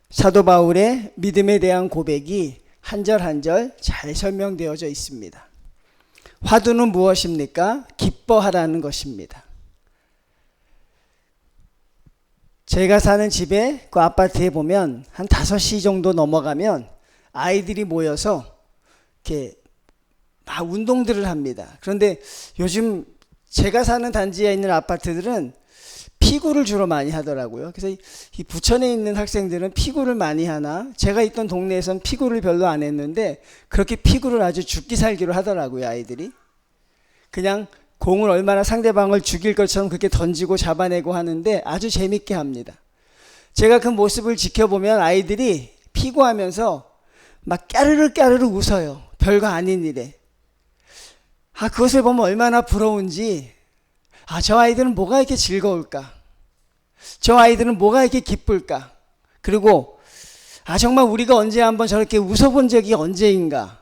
사도 바울의 믿음에 대한 고백이 한 절 한 절 잘 설명되어져 있습니다. 화두는 무엇입니까? 기뻐하라는 것입니다. 제가 사는 집에 그 아파트에 보면 한 5시 정도 넘어가면 아이들이 모여서 이렇게 막 운동들을 합니다. 그런데 요즘 제가 사는 단지에 있는 아파트들은 피구를 주로 많이 하더라고요. 그래서 이 부천에 있는 학생들은 피구를 많이 하나, 제가 있던 동네에선 피구를 별로 안 했는데 그렇게 피구를 아주 죽기 살기로 하더라고요. 아이들이 그냥 공을 얼마나 상대방을 죽일 것처럼 그렇게 던지고 잡아내고 하는데 아주 재밌게 합니다. 제가 그 모습을 지켜보면 아이들이 피구하면서 막 까르르 까르르 웃어요. 별거 아닌 일에. 그것을 보면 얼마나 부러운지, 저 아이들은 뭐가 이렇게 즐거울까? 저 아이들은 뭐가 이렇게 기쁠까? 그리고 정말 우리가 언제 한번 저렇게 웃어본 적이 언제인가?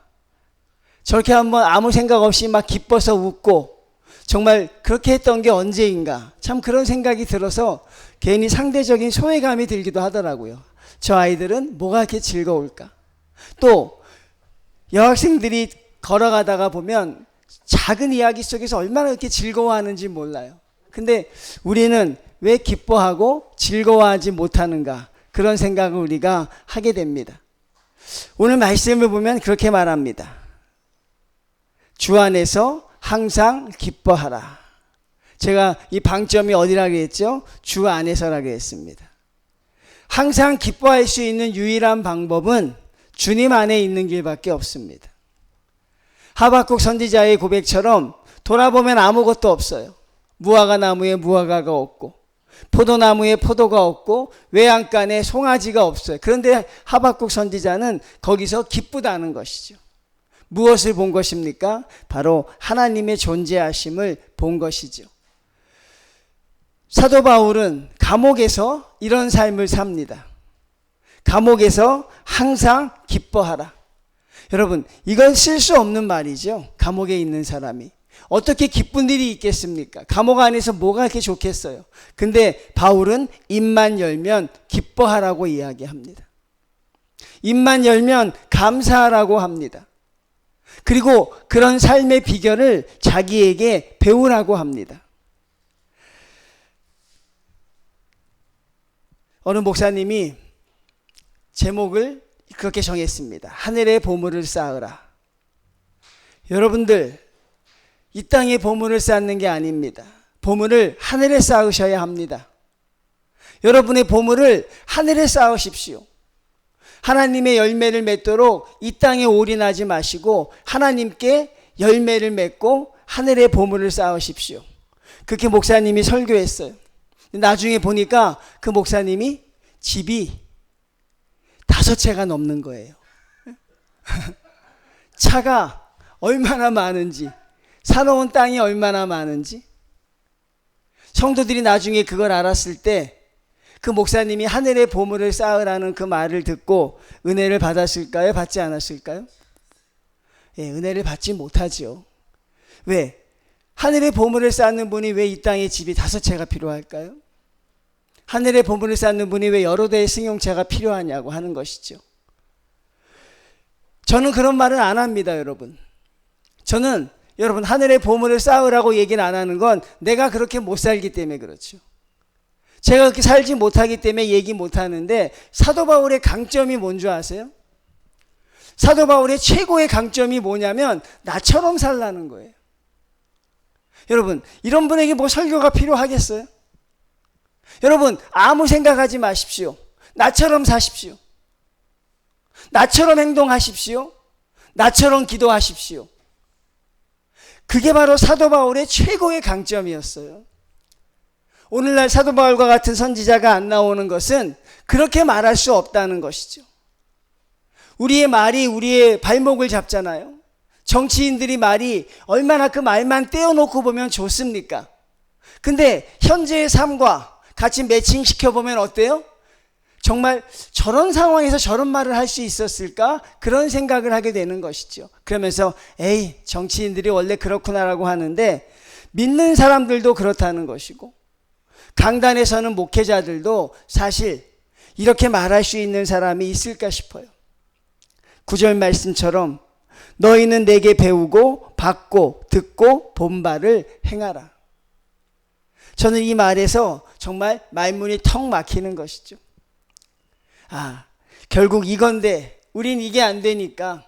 저렇게 한번 아무 생각 없이 막 기뻐서 웃고 정말 그렇게 했던 게 언제인가? 참 그런 생각이 들어서 괜히 상대적인 소외감이 들기도 하더라고요. 저 아이들은 뭐가 이렇게 즐거울까? 또 여학생들이 걸어가다가 보면 작은 이야기 속에서 얼마나 이렇게 즐거워하는지 몰라요. 근데 우리는 왜 기뻐하고 즐거워하지 못하는가? 그런 생각을 우리가 하게 됩니다. 오늘 말씀을 보면 그렇게 말합니다. 주 안에서 항상 기뻐하라. 제가 이 방점이 어디라고 했죠? 주 안에서라고 했습니다. 항상 기뻐할 수 있는 유일한 방법은 주님 안에 있는 길밖에 없습니다. 하박국 선지자의 고백처럼 돌아보면 아무것도 없어요. 무화과 나무에 무화과가 없고 포도나무에 포도가 없고 외양간에 송아지가 없어요. 그런데 하박국 선지자는 거기서 기쁘다는 것이죠. 무엇을 본 것입니까? 바로 하나님의 존재하심을 본 것이죠. 사도 바울은 감옥에서 이런 삶을 삽니다. 감옥에서 항상 기뻐하라. 여러분, 이건 쓸 수 없는 말이죠. 감옥에 있는 사람이 어떻게 기쁜 일이 있겠습니까? 감옥 안에서 뭐가 이렇게 좋겠어요? 근데 바울은 입만 열면 기뻐하라고 이야기합니다. 입만 열면 감사하라고 합니다. 그리고 그런 삶의 비결을 자기에게 배우라고 합니다. 어느 목사님이 제목을 그렇게 정했습니다. 하늘의 보물을 쌓으라. 여러분들, 이 땅에 보물을 쌓는 게 아닙니다. 보물을 하늘에 쌓으셔야 합니다. 여러분의 보물을 하늘에 쌓으십시오. 하나님의 열매를 맺도록 이 땅에 올인하지 마시고 하나님께 열매를 맺고 하늘의 보물을 쌓으십시오. 그렇게 목사님이 설교했어요. 나중에 보니까 그 목사님이 집이 5채가 넘는 거예요. 차가 얼마나 많은지, 사놓은 땅이 얼마나 많은지. 성도들이 나중에 그걸 알았을 때 그 목사님이 하늘의 보물을 쌓으라는 그 말을 듣고 은혜를 받았을까요? 받지 않았을까요? 은혜를 받지 못하죠. 왜? 하늘의 보물을 쌓는 분이 왜 이 땅에 집이 5채가 필요할까요? 하늘의 보물을 쌓는 분이 왜 여러 대의 승용차가 필요하냐고 하는 것이죠. 저는 그런 말은 안 합니다, 여러분. 저는 여러분 하늘의 보물을 쌓으라고 얘기는 안 하는 건 내가 그렇게 못 살기 때문에 그렇죠. 제가 그렇게 살지 못하기 때문에 얘기 못 하는데 사도 바울의 강점이 뭔 줄 아세요? 사도 바울의 최고의 강점이 뭐냐면 나처럼 살라는 거예요. 여러분, 이런 분에게 뭐 설교가 필요하겠어요? 여러분, 아무 생각하지 마십시오. 나처럼 사십시오. 나처럼 행동하십시오. 나처럼 기도하십시오. 그게 바로 사도 바울의 최고의 강점이었어요. 오늘날 사도 바울과 같은 선지자가 안 나오는 것은 그렇게 말할 수 없다는 것이죠. 우리의 말이 우리의 발목을 잡잖아요. 정치인들이 말이 얼마나 그 말만 떼어놓고 보면 좋습니까? 근데 현재의 삶과 같이 매칭시켜보면 어때요? 정말 저런 상황에서 저런 말을 할 수 있었을까? 그런 생각을 하게 되는 것이죠. 그러면서 에이, 정치인들이 원래 그렇구나라고 하는데 믿는 사람들도 그렇다는 것이고 강단에 서는 목회자들도 사실 이렇게 말할 수 있는 사람이 있을까 싶어요. 9절 말씀처럼 너희는 내게 배우고 받고 듣고 본 바를 행하라. 저는 이 말에서 정말 말문이 턱 막히는 것이죠. 결국 이건데 우린 이게 안 되니까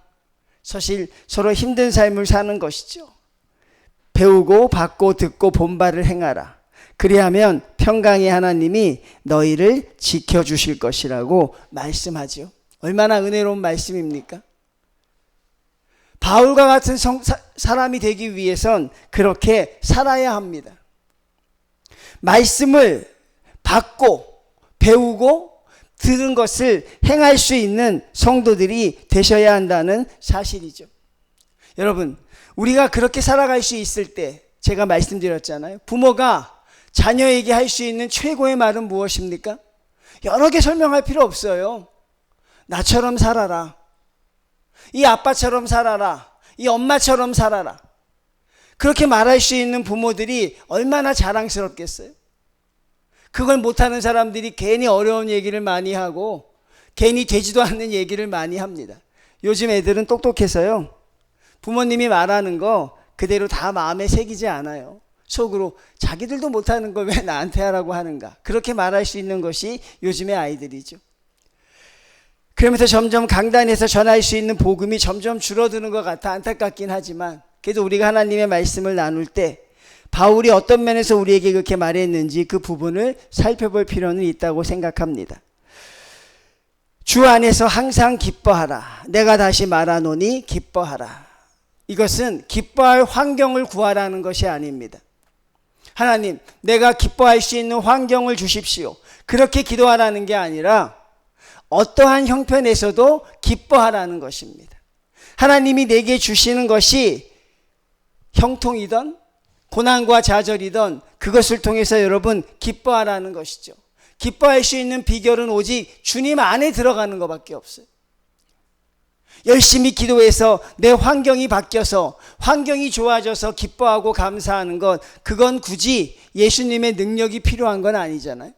사실 서로 힘든 삶을 사는 것이죠. 배우고 받고 듣고 본 바를 행하라. 그리하면 평강의 하나님이 너희를 지켜주실 것이라고 말씀하죠. 얼마나 은혜로운 말씀입니까? 바울과 같은 사람이 되기 위해선 그렇게 살아야 합니다. 말씀을 받고 배우고 들은 것을 행할 수 있는 성도들이 되셔야 한다는 사실이죠. 여러분, 우리가 그렇게 살아갈 수 있을 때 제가 말씀드렸잖아요. 부모가 자녀에게 할 수 있는 최고의 말은 무엇입니까? 여러 개 설명할 필요 없어요. 나처럼 살아라. 이 아빠처럼 살아라. 이 엄마처럼 살아라. 그렇게 말할 수 있는 부모들이 얼마나 자랑스럽겠어요. 그걸 못하는 사람들이 괜히 어려운 얘기를 많이 하고 괜히 되지도 않는 얘기를 많이 합니다. 요즘 애들은 똑똑해서요. 부모님이 말하는 거 그대로 다 마음에 새기지 않아요. 속으로 자기들도 못하는 걸 왜 나한테 하라고 하는가. 그렇게 말할 수 있는 것이 요즘의 아이들이죠. 그러면서 점점 강단에서 전할 수 있는 복음이 점점 줄어드는 것 같아 안타깝긴 하지만 그래도 우리가 하나님의 말씀을 나눌 때 바울이 어떤 면에서 우리에게 그렇게 말했는지 그 부분을 살펴볼 필요는 있다고 생각합니다. 주 안에서 항상 기뻐하라. 내가 다시 말하노니 기뻐하라. 이것은 기뻐할 환경을 구하라는 것이 아닙니다. 하나님, 내가 기뻐할 수 있는 환경을 주십시오. 그렇게 기도하라는 게 아니라 어떠한 형편에서도 기뻐하라는 것입니다. 하나님이 내게 주시는 것이 형통이든 고난과 좌절이든 그것을 통해서 여러분 기뻐하라는 것이죠. 기뻐할 수 있는 비결은 오직 주님 안에 들어가는 것밖에 없어요. 열심히 기도해서 내 환경이 바뀌어서 환경이 좋아져서 기뻐하고 감사하는 것, 그건 굳이 예수님의 능력이 필요한 건 아니잖아요.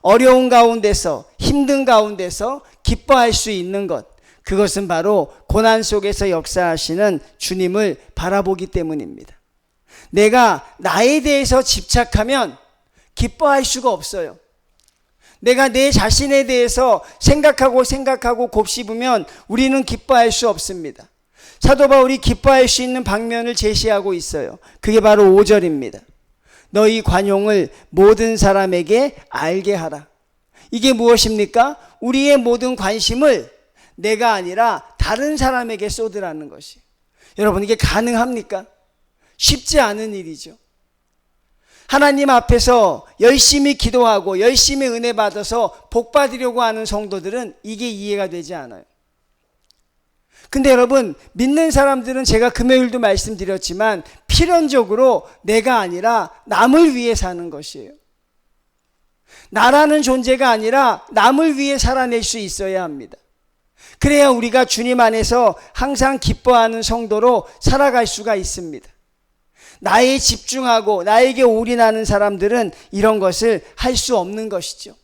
어려운 가운데서 힘든 가운데서 기뻐할 수 있는 것, 그것은 바로 고난 속에서 역사하시는 주님을 바라보기 때문입니다. 내가 나에 대해서 집착하면 기뻐할 수가 없어요. 내가 내 자신에 대해서 생각하고 곱씹으면 우리는 기뻐할 수 없습니다. 사도 바울이 기뻐할 수 있는 방면을 제시하고 있어요. 그게 바로 5절입니다. 너희 관용을 모든 사람에게 알게 하라. 이게 무엇입니까? 우리의 모든 관심을 내가 아니라 다른 사람에게 쏟으라는 것이. 여러분, 이게 가능합니까? 쉽지 않은 일이죠. 하나님 앞에서 열심히 기도하고 열심히 은혜 받아서 복 받으려고 하는 성도들은 이게 이해가 되지 않아요. 근데 여러분, 믿는 사람들은 제가 금요일도 말씀드렸지만 필연적으로 내가 아니라 남을 위해 사는 것이에요. 나라는 존재가 아니라 남을 위해 살아낼 수 있어야 합니다. 그래야 우리가 주님 안에서 항상 기뻐하는 성도로 살아갈 수가 있습니다. 나에 집중하고 나에게 올인하는 사람들은 이런 것을 할 수 없는 것이죠.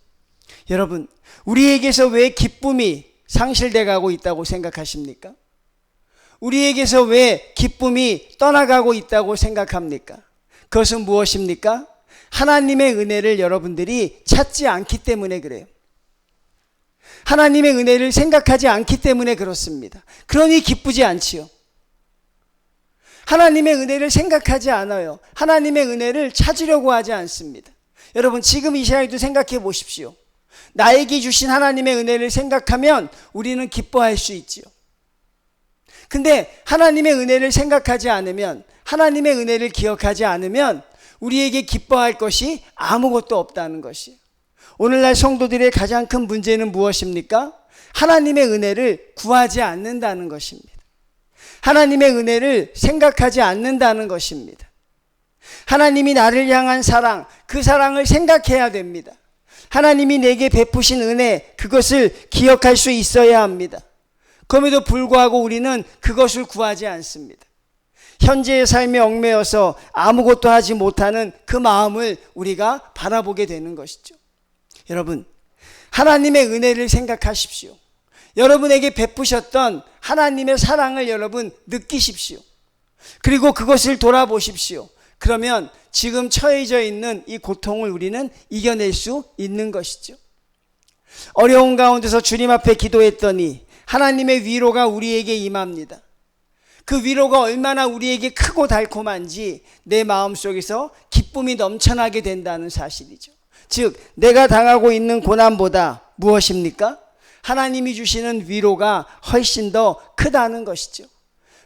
여러분, 우리에게서 왜 기쁨이 상실돼 가고 있다고 생각하십니까? 우리에게서 왜 기쁨이 떠나가고 있다고 생각합니까? 그것은 무엇입니까? 하나님의 은혜를 여러분들이 찾지 않기 때문에 그래요. 하나님의 은혜를 생각하지 않기 때문에 그렇습니다. 그러니 기쁘지 않지요. 하나님의 은혜를 생각하지 않아요. 하나님의 은혜를 찾으려고 하지 않습니다. 여러분, 지금 이 시간에도 생각해 보십시오. 나에게 주신 하나님의 은혜를 생각하면 우리는 기뻐할 수 있지요. 근데 하나님의 은혜를 생각하지 않으면, 하나님의 은혜를 기억하지 않으면 우리에게 기뻐할 것이 아무것도 없다는 것이에요. 오늘날 성도들의 가장 큰 문제는 무엇입니까? 하나님의 은혜를 구하지 않는다는 것입니다. 하나님의 은혜를 생각하지 않는다는 것입니다. 하나님이 나를 향한 사랑, 그 사랑을 생각해야 됩니다. 하나님이 내게 베푸신 은혜, 그것을 기억할 수 있어야 합니다. 그럼에도 불구하고 우리는 그것을 구하지 않습니다. 현재의 삶에 얽매여서 아무것도 하지 못하는 그 마음을 우리가 바라보게 되는 것이죠. 여러분, 하나님의 은혜를 생각하십시오. 여러분에게 베푸셨던 하나님의 사랑을 여러분 느끼십시오. 그리고 그것을 돌아보십시오. 그러면 지금 처해져 있는 이 고통을 우리는 이겨낼 수 있는 것이죠. 어려운 가운데서 주님 앞에 기도했더니 하나님의 위로가 우리에게 임합니다. 그 위로가 얼마나 우리에게 크고 달콤한지 내 마음속에서 기쁨이 넘쳐나게 된다는 사실이죠. 즉 내가 당하고 있는 고난보다 무엇입니까? 하나님이 주시는 위로가 훨씬 더 크다는 것이죠.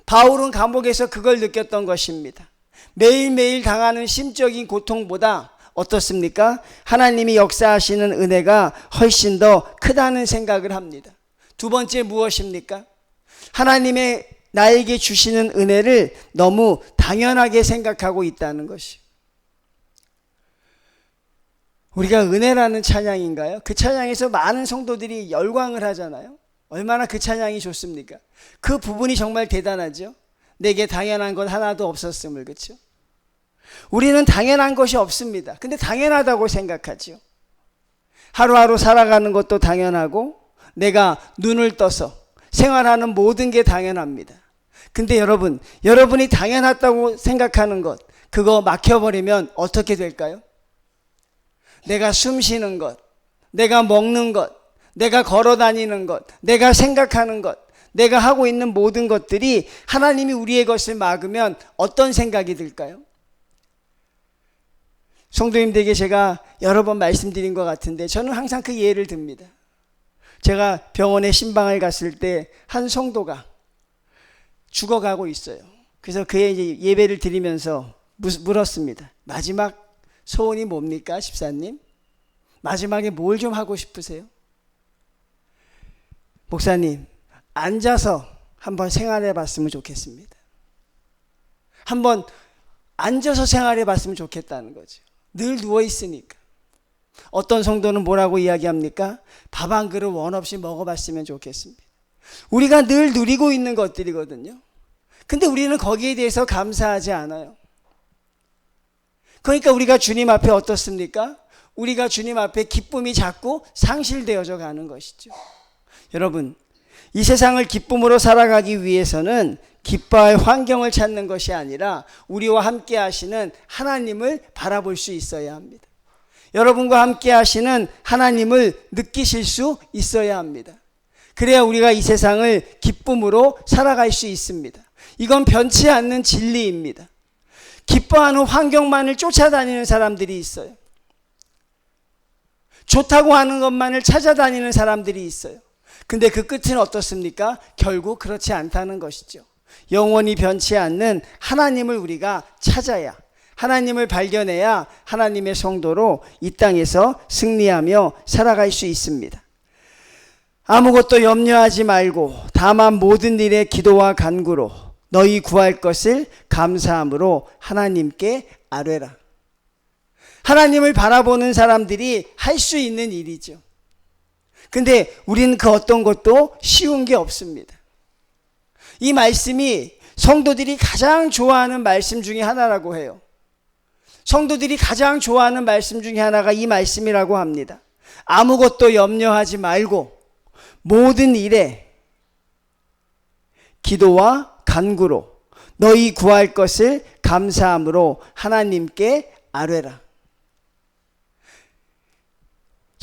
바울은 감옥에서 그걸 느꼈던 것입니다. 매일매일 당하는 심적인 고통보다 어떻습니까? 하나님이 역사하시는 은혜가 훨씬 더 크다는 생각을 합니다. 두 번째 무엇입니까? 하나님의 나에게 주시는 은혜를 너무 당연하게 생각하고 있다는 것이. 우리가 은혜라는 찬양인가요? 그 찬양에서 많은 성도들이 열광을 하잖아요. 얼마나 그 찬양이 좋습니까? 그 부분이 정말 대단하죠. 내게 당연한 건 하나도 없었음을. 그렇죠? 우리는 당연한 것이 없습니다. 근데 당연하다고 생각하죠. 하루하루 살아가는 것도 당연하고 내가 눈을 떠서 생활하는 모든 게 당연합니다. 근데 여러분이 당연하다고 생각하는 것, 그거 막혀버리면 어떻게 될까요? 내가 숨 쉬는 것, 내가 먹는 것, 내가 걸어 다니는 것, 내가 생각하는 것, 내가 하고 있는 모든 것들이 하나님이 우리의 것을 막으면 어떤 생각이 들까요? 성도님들에게 제가 여러 번 말씀드린 것 같은데 저는 항상 그 예를 듭니다. 제가 병원에 신방을 갔을 때 한 성도가 죽어가고 있어요. 그래서 그의 이제 예배를 드리면서 물었습니다. 마지막 소원이 뭡니까, 집사님? 마지막에 뭘 좀 하고 싶으세요? 목사님, 앉아서 한번 생활해 봤으면 좋겠습니다. 한번 앉아서 생활해 봤으면 좋겠다는 거죠. 늘 누워 있으니까. 어떤 성도는 뭐라고 이야기합니까? 밥 한 그릇 원 없이 먹어봤으면 좋겠습니다. 우리가 늘 누리고 있는 것들이거든요. 근데 우리는 거기에 대해서 감사하지 않아요. 그러니까 우리가 주님 앞에 어떻습니까? 우리가 주님 앞에 기쁨이 자꾸 상실되어져 가는 것이죠. 여러분, 이 세상을 기쁨으로 살아가기 위해서는 기뻐할 환경을 찾는 것이 아니라 우리와 함께 하시는 하나님을 바라볼 수 있어야 합니다. 여러분과 함께 하시는 하나님을 느끼실 수 있어야 합니다. 그래야 우리가 이 세상을 기쁨으로 살아갈 수 있습니다. 이건 변치 않는 진리입니다. 기뻐하는 환경만을 쫓아다니는 사람들이 있어요. 좋다고 하는 것만을 찾아다니는 사람들이 있어요. 근데 그 끝은 어떻습니까? 결국 그렇지 않다는 것이죠. 영원히 변치 않는 하나님을 우리가 찾아야, 하나님을 발견해야 하나님의 성도로 이 땅에서 승리하며 살아갈 수 있습니다. 아무것도 염려하지 말고 다만 모든 일에 기도와 간구로 너희 구할 것을 감사함으로 하나님께 아뢰라. 하나님을 바라보는 사람들이 할 수 있는 일이죠. 근데 우리는 그 어떤 것도 쉬운 게 없습니다. 이 말씀이 성도들이 가장 좋아하는 말씀 중에 하나라고 해요. 성도들이 가장 좋아하는 말씀 중에 하나가 이 말씀이라고 합니다. 아무것도 염려하지 말고 모든 일에 기도와 간구로 너희 구할 것을 감사함으로 하나님께 아뢰라.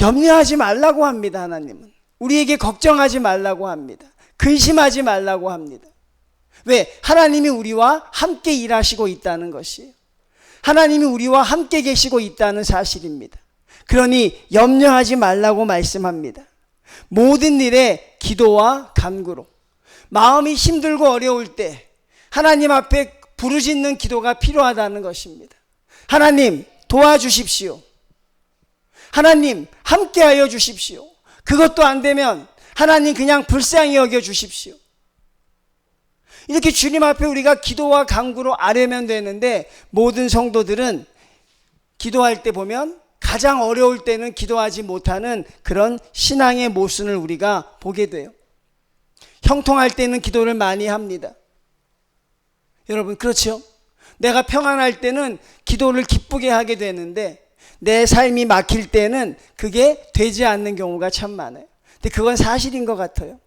염려하지 말라고 합니다. 하나님은 우리에게 걱정하지 말라고 합니다. 근심하지 말라고 합니다. 왜? 하나님이 우리와 함께 일하시고 있다는 것이에요. 하나님이 우리와 함께 계시고 있다는 사실입니다. 그러니 염려하지 말라고 말씀합니다. 모든 일에 기도와 간구로, 마음이 힘들고 어려울 때 하나님 앞에 부르짖는 기도가 필요하다는 것입니다. 하나님 도와주십시오. 하나님 함께하여 주십시오. 그것도 안 되면 하나님 그냥 불쌍히 여겨 주십시오. 이렇게 주님 앞에 우리가 기도와 간구로 아뢰면 되는데, 모든 성도들은 기도할 때 보면 가장 어려울 때는 기도하지 못하는 그런 신앙의 모순을 우리가 보게 돼요. 형통할 때는 기도를 많이 합니다. 여러분 그렇죠? 내가 평안할 때는 기도를 기쁘게 하게 되는데, 내 삶이 막힐 때는 그게 되지 않는 경우가 참 많아요. 근데 그건 사실인 것 같아요.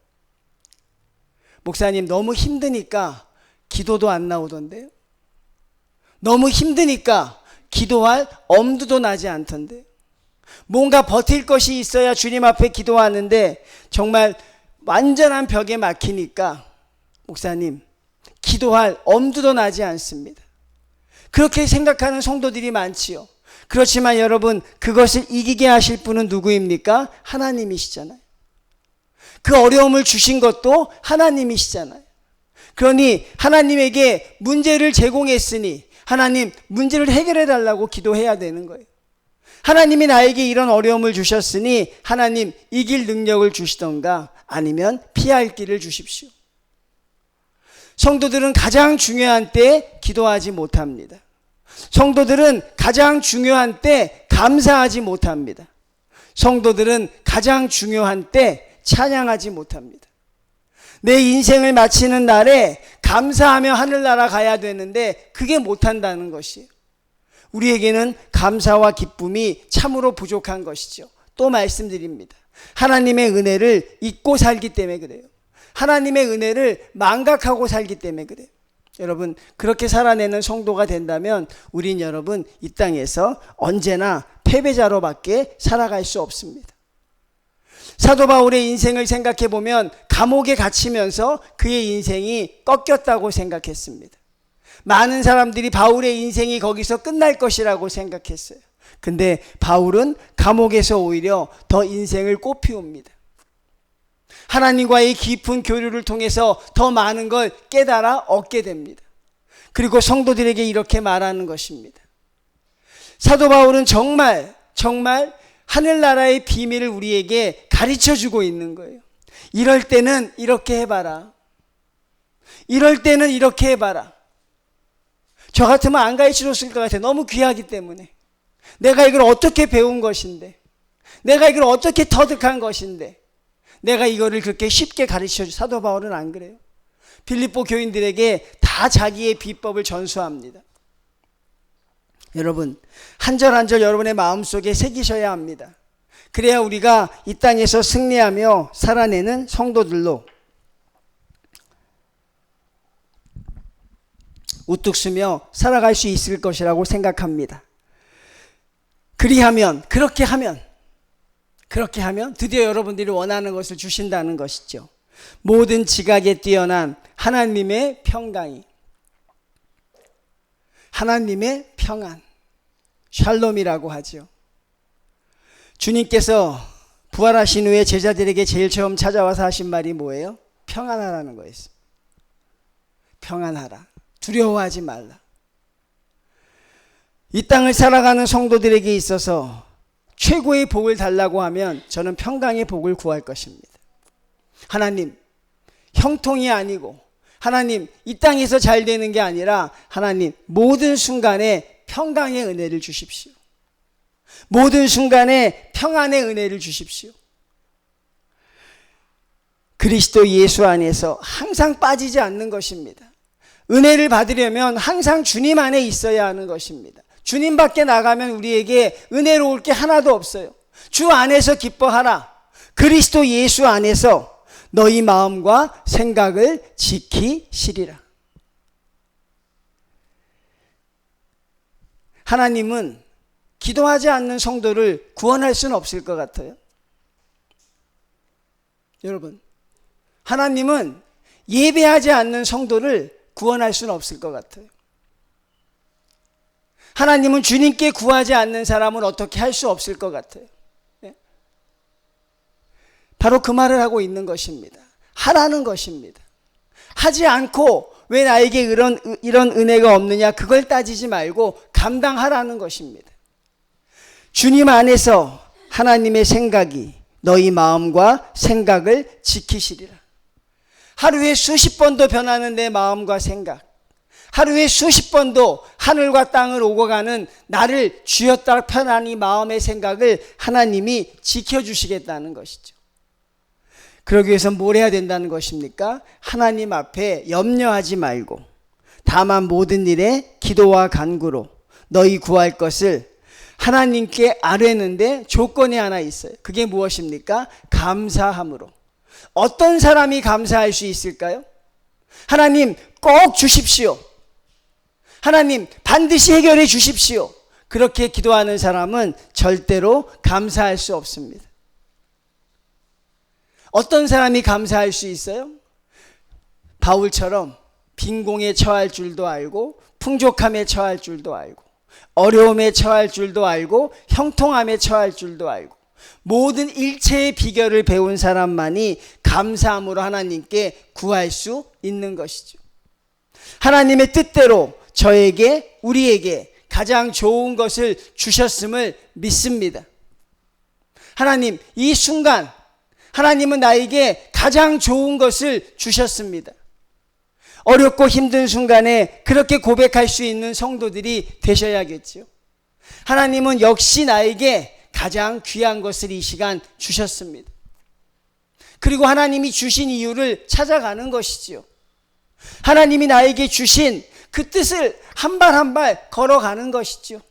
목사님, 너무 힘드니까 기도도 안 나오던데요. 너무 힘드니까 기도할 엄두도 나지 않던데요. 뭔가 버틸 것이 있어야 주님 앞에 기도하는데 정말 완전한 벽에 막히니까 목사님, 기도할 엄두도 나지 않습니다. 그렇게 생각하는 성도들이 많지요. 그렇지만 여러분, 그것을 이기게 하실 분은 누구입니까? 하나님이시잖아요. 그 어려움을 주신 것도 하나님이시잖아요. 그러니 하나님에게 문제를 제공했으니 하나님, 문제를 해결해 달라고 기도해야 되는 거예요. 하나님이 나에게 이런 어려움을 주셨으니 하나님, 이길 능력을 주시던가 아니면 피할 길을 주십시오. 성도들은 가장 중요한 때 기도하지 못합니다. 성도들은 가장 중요한 때 감사하지 못합니다. 성도들은 가장 중요한 때 찬양하지 못합니다. 내 인생을 마치는 날에 감사하며 하늘나라 가야 되는데 그게 못한다는 것이에요. 우리에게는 감사와 기쁨이 참으로 부족한 것이죠. 또 말씀드립니다. 하나님의 은혜를 잊고 살기 때문에 그래요. 하나님의 은혜를 망각하고 살기 때문에 그래요. 여러분, 그렇게 살아내는 성도가 된다면 우린 여러분 이 땅에서 언제나 패배자로밖에 살아갈 수 없습니다. 사도 바울의 인생을 생각해 보면 감옥에 갇히면서 그의 인생이 꺾였다고 생각했습니다. 많은 사람들이 바울의 인생이 거기서 끝날 것이라고 생각했어요. 근데 바울은 감옥에서 오히려 더 인생을 꽃피웁니다. 하나님과의 깊은 교류를 통해서 더 많은 걸 깨달아 얻게 됩니다. 그리고 성도들에게 이렇게 말하는 것입니다. 사도 바울은 정말 하늘나라의 비밀을 우리에게 가르쳐주고 있는 거예요. 이럴 때는 이렇게 해봐라. 이럴 때는 이렇게 해봐라. 저 같으면 안 가르쳐줬을 것 같아요. 너무 귀하기 때문에. 내가 이걸 어떻게 배운 것인데, 내가 이걸 어떻게 터득한 것인데 내가 이거를 그렇게 쉽게 가르쳐줘. 사도 바울은 안 그래요. 빌립보 교인들에게 다 자기의 비법을 전수합니다. 여러분, 한 절 한 절 여러분의 마음속에 새기셔야 합니다. 그래야 우리가 이 땅에서 승리하며 살아내는 성도들로 우뚝 서며 살아갈 수 있을 것이라고 생각합니다. 그렇게 하면 드디어 여러분들이 원하는 것을 주신다는 것이죠. 모든 지각에 뛰어난 하나님의 평강이, 하나님의 평안, 샬롬이라고 하죠. 주님께서 부활하신 후에 제자들에게 제일 처음 찾아와서 하신 말이 뭐예요? 평안하라는 거였어요. 평안하라. 두려워하지 말라. 이 땅을 살아가는 성도들에게 있어서 최고의 복을 달라고 하면 저는 평강의 복을 구할 것입니다. 하나님, 형통이 아니고 하나님, 이 땅에서 잘 되는 게 아니라 하나님, 모든 순간에 평강의 은혜를 주십시오. 모든 순간에 평안의 은혜를 주십시오. 그리스도 예수 안에서 항상 빠지지 않는 것입니다. 은혜를 받으려면 항상 주님 안에 있어야 하는 것입니다. 주님 밖에 나가면 우리에게 은혜로울 게 하나도 없어요. 주 안에서 기뻐하라. 그리스도 예수 안에서 너희 마음과 생각을 지키시리라. 하나님은 기도하지 않는 성도를 구원할 수는 없을 것 같아요. 여러분, 하나님은 예배하지 않는 성도를 구원할 수는 없을 것 같아요. 하나님은 주님께 구하지 않는 사람은 어떻게 할 수 없을 것 같아요. 바로 그 말을 하고 있는 것입니다. 하라는 것입니다. 하지 않고 왜 나에게 이런 은혜가 없느냐, 그걸 따지지 말고 감당하라는 것입니다. 주님 안에서 하나님의 생각이 너희 마음과 생각을 지키시리라. 하루에 수십 번도 변하는 내 마음과 생각, 하루에 수십 번도 하늘과 땅을 오고 가는 나를 쥐었다 편한 이 마음의 생각을 하나님이 지켜주시겠다는 것이죠. 그러기 위해서 뭘 해야 된다는 것입니까? 하나님 앞에 염려하지 말고 다만 모든 일에 기도와 간구로 너희 구할 것을 하나님께 아뢰는데 조건이 하나 있어요. 그게 무엇입니까? 감사함으로. 어떤 사람이 감사할 수 있을까요? 하나님 꼭 주십시오. 하나님 반드시 해결해 주십시오. 그렇게 기도하는 사람은 절대로 감사할 수 없습니다. 어떤 사람이 감사할 수 있어요? 바울처럼 빈공에 처할 줄도 알고 풍족함에 처할 줄도 알고 어려움에 처할 줄도 알고 형통함에 처할 줄도 알고 모든 일체의 비결을 배운 사람만이 감사함으로 하나님께 구할 수 있는 것이죠. 하나님의 뜻대로 저에게, 우리에게 가장 좋은 것을 주셨음을 믿습니다. 하나님, 이 순간 하나님은 나에게 가장 좋은 것을 주셨습니다. 어렵고 힘든 순간에 그렇게 고백할 수 있는 성도들이 되셔야겠지요. 하나님은 역시 나에게 가장 귀한 것을 이 시간 주셨습니다. 그리고 하나님이 주신 이유를 찾아가는 것이지요. 하나님이 나에게 주신 그 뜻을 한 발 한 발 걸어가는 것이죠.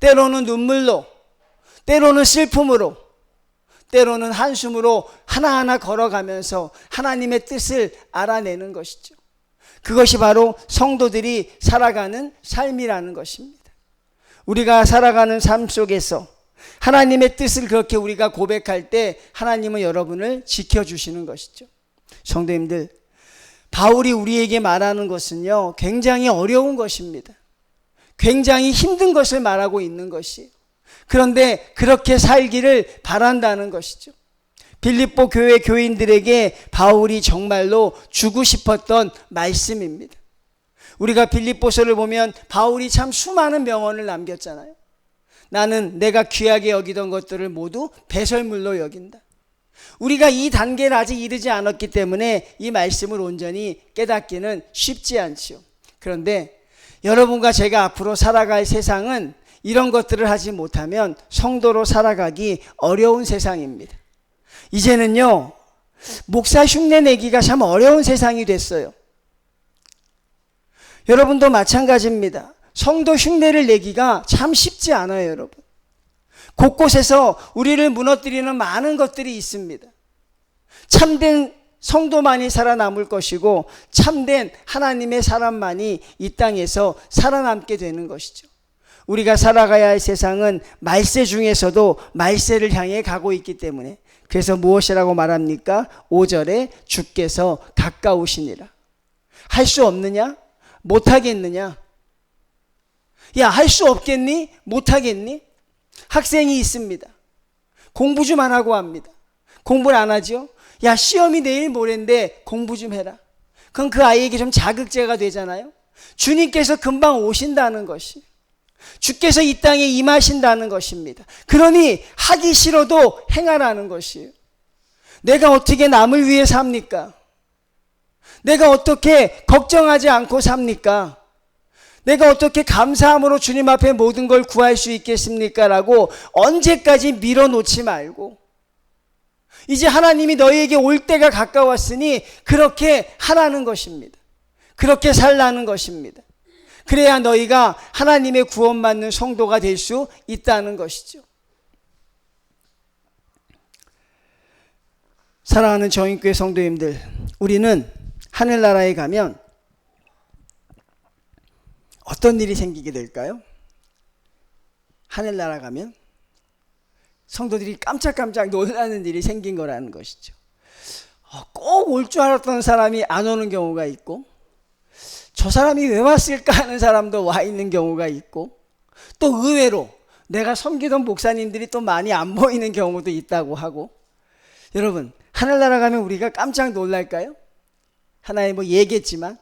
때로는 눈물로, 때로는 슬픔으로, 때로는 한숨으로 하나하나 걸어가면서 하나님의 뜻을 알아내는 것이죠. 그것이 바로 성도들이 살아가는 삶이라는 것입니다. 우리가 살아가는 삶 속에서 하나님의 뜻을 그렇게 우리가 고백할 때 하나님은 여러분을 지켜주시는 것이죠. 성도님들, 바울이 우리에게 말하는 것은요, 굉장히 어려운 것입니다. 굉장히 힘든 것을 말하고 있는 것이에요. 그런데 그렇게 살기를 바란다는 것이죠. 빌립보 교회 교인들에게 바울이 정말로 주고 싶었던 말씀입니다. 우리가 빌립보서를 보면 바울이 참 수많은 명언을 남겼잖아요. 나는 내가 귀하게 여기던 것들을 모두 배설물로 여긴다. 우리가 이 단계를 아직 이르지 않았기 때문에 이 말씀을 온전히 깨닫기는 쉽지 않지요. 그런데 여러분과 제가 앞으로 살아갈 세상은 이런 것들을 하지 못하면 성도로 살아가기 어려운 세상입니다. 이제는요, 목사 흉내 내기가 참 어려운 세상이 됐어요. 여러분도 마찬가지입니다. 성도 흉내를 내기가 참 쉽지 않아요, 여러분. 곳곳에서 우리를 무너뜨리는 많은 것들이 있습니다. 참된 성도만이 살아남을 것이고 참된 하나님의 사람만이 이 땅에서 살아남게 되는 것이죠. 우리가 살아가야 할 세상은 말세 중에서도 말세를 향해 가고 있기 때문에, 그래서 무엇이라고 말합니까? 5절에 주께서 가까우시니라. 할 수 없느냐? 못하겠느냐? 야, 할 수 없겠니? 못하겠니? 학생이 있습니다. 공부 좀 안 하고 합니다. 공부를 안 하죠? 야, 시험이 내일 모레인데 공부 좀 해라. 그럼 그 아이에게 좀 자극제가 되잖아요. 주님께서 금방 오신다는 것이, 주께서 이 땅에 임하신다는 것입니다. 그러니 하기 싫어도 행하라는 것이에요. 내가 어떻게 남을 위해 삽니까? 내가 어떻게 걱정하지 않고 삽니까? 내가 어떻게 감사함으로 주님 앞에 모든 걸 구할 수 있겠습니까? 라고 언제까지 밀어놓지 말고, 이제 하나님이 너희에게 올 때가 가까웠으니 그렇게 하라는 것입니다. 그렇게 살라는 것입니다. 그래야 너희가 하나님의 구원받는 성도가 될 수 있다는 것이죠. 사랑하는 정인교회 성도님들, 우리는 하늘나라에 가면 어떤 일이 생기게 될까요? 하늘나라 가면 성도들이 깜짝깜짝 놀라는 일이 생긴 거라는 것이죠. 꼭 올 줄 알았던 사람이 안 오는 경우가 있고, 저 사람이 왜 왔을까 하는 사람도 와 있는 경우가 있고, 또 의외로 내가 섬기던 목사님들이 또 많이 안 보이는 경우도 있다고 하고. 여러분, 하늘나라 가면 우리가 깜짝 놀랄까요? 하나님 뭐 얘기했지만,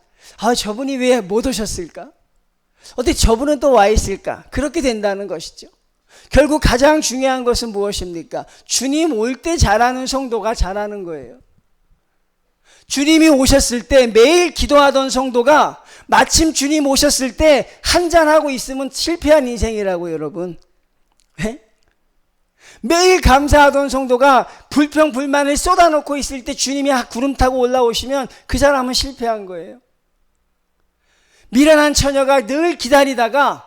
저분이 왜 못 오셨을까? 어떻게 저분은 또 와 있을까? 그렇게 된다는 것이죠. 결국 가장 중요한 것은 무엇입니까? 주님 올 때 잘하는 성도가 잘하는 거예요. 주님이 오셨을 때 매일 기도하던 성도가 마침 주님 오셨을 때 한잔하고 있으면 실패한 인생이라고, 여러분. 네? 매일 감사하던 성도가 불평 불만을 쏟아놓고 있을 때 주님이 구름 타고 올라오시면 그 사람은 실패한 거예요. 미련한 처녀가 늘 기다리다가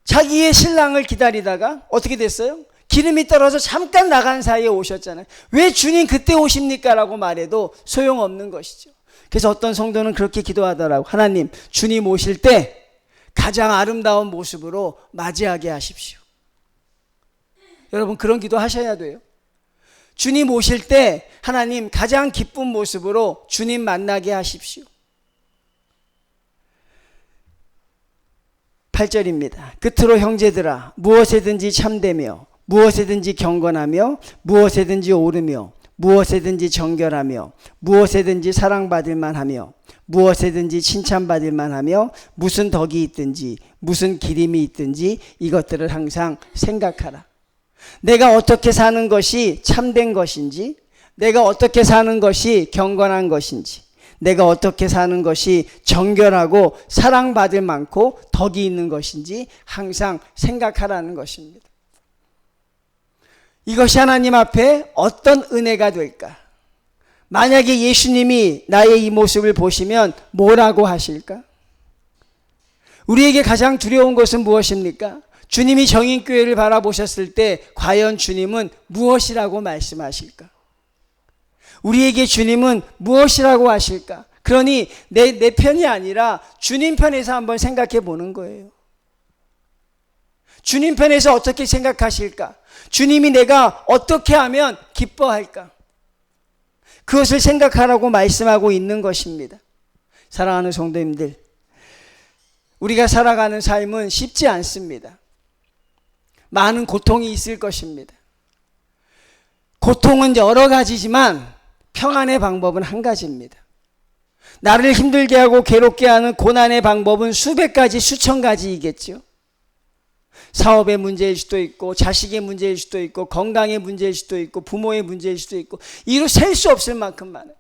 자기의 신랑을 기다리다가 어떻게 됐어요? 기름이 떨어져 잠깐 나간 사이에 오셨잖아요. 왜 주님 그때 오십니까? 라고 말해도 소용없는 것이죠. 그래서 어떤 성도는 그렇게 기도하더라고. 하나님, 주님 오실 때 가장 아름다운 모습으로 맞이하게 하십시오. 여러분, 그런 기도 하셔야 돼요. 주님 오실 때 하나님 가장 기쁜 모습으로 주님 만나게 하십시오. 8절입니다. 끝으로 형제들아, 무엇에든지 참되며 무엇에든지 경건하며 무엇에든지 옳으며 무엇에든지 정결하며 무엇에든지 사랑받을 만하며 무엇에든지 칭찬받을 만하며 무슨 덕이 있든지 무슨 기림이 있든지 이것들을 항상 생각하라. 내가 어떻게 사는 것이 참된 것인지, 내가 어떻게 사는 것이 경건한 것인지, 내가 어떻게 사는 것이 정결하고 사랑받을 만고 덕이 있는 것인지 항상 생각하라는 것입니다. 이것이 하나님 앞에 어떤 은혜가 될까? 만약에 예수님이 나의 이 모습을 보시면 뭐라고 하실까? 우리에게 가장 두려운 것은 무엇입니까? 주님이 정인교회를 바라보셨을 때 과연 주님은 무엇이라고 말씀하실까? 우리에게 주님은 무엇이라고 하실까? 그러니 내 편이 아니라 주님 편에서 한번 생각해 보는 거예요. 주님 편에서 어떻게 생각하실까? 주님이 내가 어떻게 하면 기뻐할까? 그것을 생각하라고 말씀하고 있는 것입니다. 사랑하는 성도님들, 우리가 살아가는 삶은 쉽지 않습니다. 많은 고통이 있을 것입니다. 고통은 여러 가지지만 평안의 방법은 한 가지입니다. 나를 힘들게 하고 괴롭게 하는 고난의 방법은 수백 가지, 수천 가지이겠죠. 사업의 문제일 수도 있고, 자식의 문제일 수도 있고, 건강의 문제일 수도 있고, 부모의 문제일 수도 있고, 이루 셀 수 없을 만큼 많아요.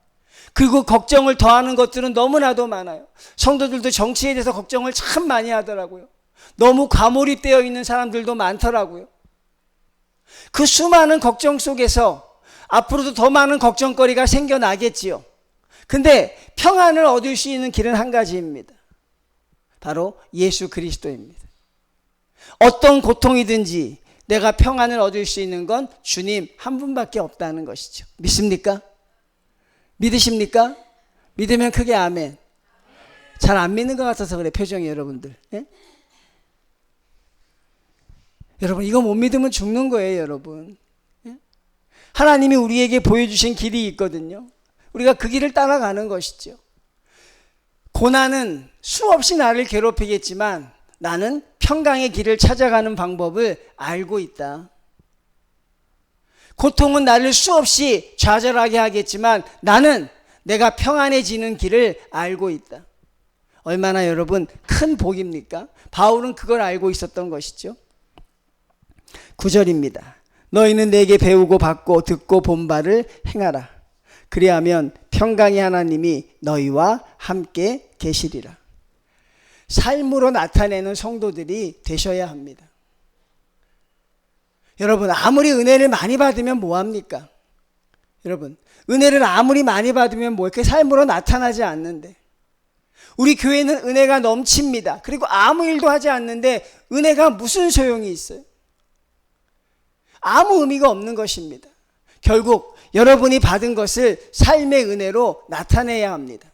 그리고 걱정을 더하는 것들은 너무나도 많아요. 성도들도 정치에 대해서 걱정을 참 많이 하더라고요. 너무 과몰입되어 있는 사람들도 많더라고요. 그 수많은 걱정 속에서 앞으로도 더 많은 걱정거리가 생겨나겠지요. 근데 평안을 얻을 수 있는 길은 한 가지입니다. 바로 예수 그리스도입니다. 어떤 고통이든지 내가 평안을 얻을 수 있는 건 주님 한 분밖에 없다는 것이죠. 믿습니까? 믿으십니까? 믿으면 크게 아멘. 잘 안 믿는 것 같아서 그래, 표정이 여러분들. 예? 여러분, 이거 못 믿으면 죽는 거예요, 여러분. 예? 하나님이 우리에게 보여주신 길이 있거든요. 우리가 그 길을 따라가는 것이죠. 고난은 수없이 나를 괴롭히겠지만 나는 평강의 길을 찾아가는 방법을 알고 있다. 고통은 나를 수없이 좌절하게 하겠지만 나는 내가 평안해지는 길을 알고 있다. 얼마나 여러분 큰 복입니까? 바울은 그걸 알고 있었던 것이죠. 9절입니다. 너희는 내게 배우고 받고 듣고 본 바를 행하라. 그리하면 평강의 하나님이 너희와 함께 계시리라. 삶으로 나타내는 성도들이 되셔야 합니다. 여러분, 아무리 은혜를 많이 받으면 뭐합니까? 여러분, 은혜를 아무리 많이 받으면 뭐 이렇게 삶으로 나타나지 않는데, 우리 교회는 은혜가 넘칩니다. 그리고 아무 일도 하지 않는데 은혜가 무슨 소용이 있어요? 아무 의미가 없는 것입니다. 결국 여러분이 받은 것을 삶의 은혜로 나타내야 합니다.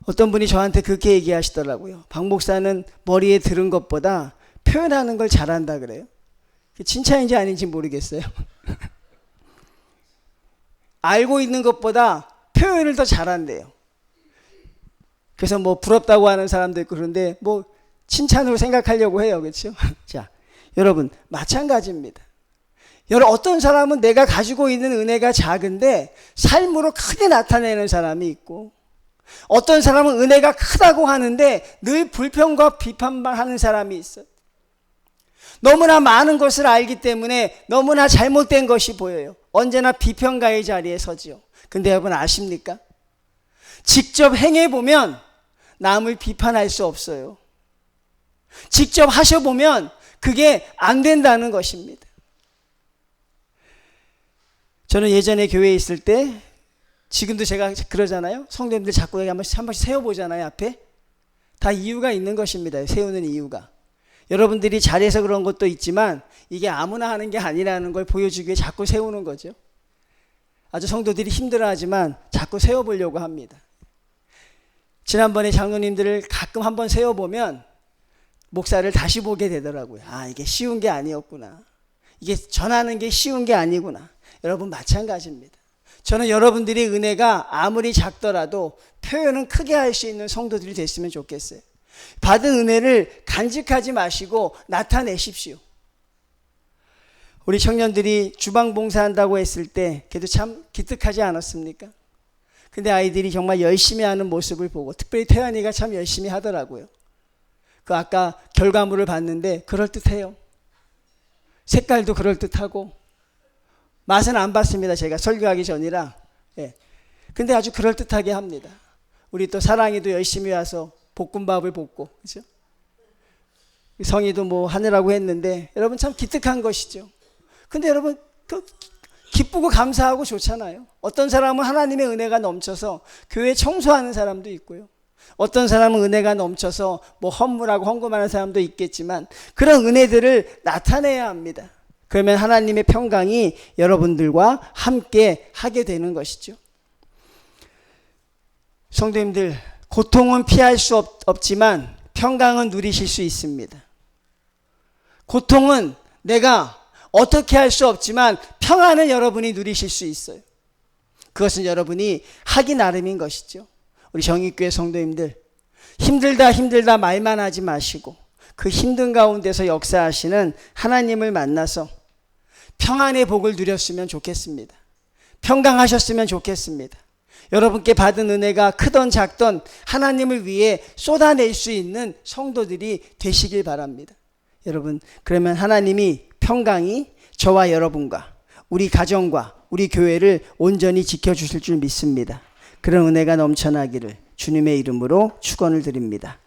어떤 분이 저한테 그렇게 얘기하시더라고요. 박 목사는 머리에 들은 것보다 표현하는 걸 잘한다 그래요. 칭찬인지 아닌지 모르겠어요. 알고 있는 것보다 표현을 더 잘한대요. 그래서 뭐 부럽다고 하는 사람도 있고 그런데 뭐 칭찬으로 생각하려고 해요. 그렇죠? 자, 여러분 마찬가지입니다. 여러분, 어떤 사람은 내가 가지고 있는 은혜가 작은데 삶으로 크게 나타내는 사람이 있고, 어떤 사람은 은혜가 크다고 하는데 늘 불평과 비판만 하는 사람이 있어요. 너무나 많은 것을 알기 때문에 너무나 잘못된 것이 보여요. 언제나 비평가의 자리에 서지요. 근데 여러분 아십니까? 직접 행해보면 남을 비판할 수 없어요. 직접 하셔보면 그게 안 된다는 것입니다. 저는 예전에 교회에 있을 때, 지금도 제가 그러잖아요. 성도님들 자꾸 한 번씩 세워보잖아요, 앞에. 다 이유가 있는 것입니다. 세우는 이유가. 여러분들이 잘해서 그런 것도 있지만 이게 아무나 하는 게 아니라는 걸 보여주기 위해 자꾸 세우는 거죠. 아주 성도들이 힘들어하지만 자꾸 세워보려고 합니다. 지난번에 장로님들을 가끔 한번 세워보면 목사를 다시 보게 되더라고요. 아, 이게 쉬운 게 아니었구나. 이게 전하는 게 쉬운 게 아니구나. 여러분 마찬가지입니다. 저는 여러분들이 은혜가 아무리 작더라도 표현은 크게 할 수 있는 성도들이 됐으면 좋겠어요. 받은 은혜를 간직하지 마시고 나타내십시오. 우리 청년들이 주방 봉사한다고 했을 때 그래도 참 기특하지 않았습니까? 근데 아이들이 정말 열심히 하는 모습을 보고 특별히 태연이가 참 열심히 하더라고요. 그 아까 결과물을 봤는데 그럴듯해요. 색깔도 그럴듯하고 맛은 안 봤습니다. 제가 설교하기 전이라. 예. 근데 아주 그럴듯하게 합니다. 우리 또 사랑이도 열심히 와서 볶음밥을 볶고, 그죠? 성희도 뭐 하느라고 했는데 여러분 참 기특한 것이죠. 근데 여러분 기쁘고 감사하고 좋잖아요. 어떤 사람은 하나님의 은혜가 넘쳐서 교회 청소하는 사람도 있고요. 어떤 사람은 은혜가 넘쳐서 뭐 헌물하고 헌금하는 사람도 있겠지만 그런 은혜들을 나타내야 합니다. 그러면 하나님의 평강이 여러분들과 함께 하게 되는 것이죠. 성도님들, 고통은 피할 수 없지만 평강은 누리실 수 있습니다. 고통은 내가 어떻게 할 수 없지만 평안은 여러분이 누리실 수 있어요. 그것은 여러분이 하기 나름인 것이죠. 우리 정의교회 성도님들, 힘들다 말만 하지 마시고 그 힘든 가운데서 역사하시는 하나님을 만나서 평안의 복을 누렸으면 좋겠습니다. 평강하셨으면 좋겠습니다. 여러분께 받은 은혜가 크던 작던 하나님을 위해 쏟아낼 수 있는 성도들이 되시길 바랍니다. 여러분, 그러면 하나님이 평강이 저와 여러분과 우리 가정과 우리 교회를 온전히 지켜주실 줄 믿습니다. 그런 은혜가 넘쳐나기를 주님의 이름으로 축원을 드립니다.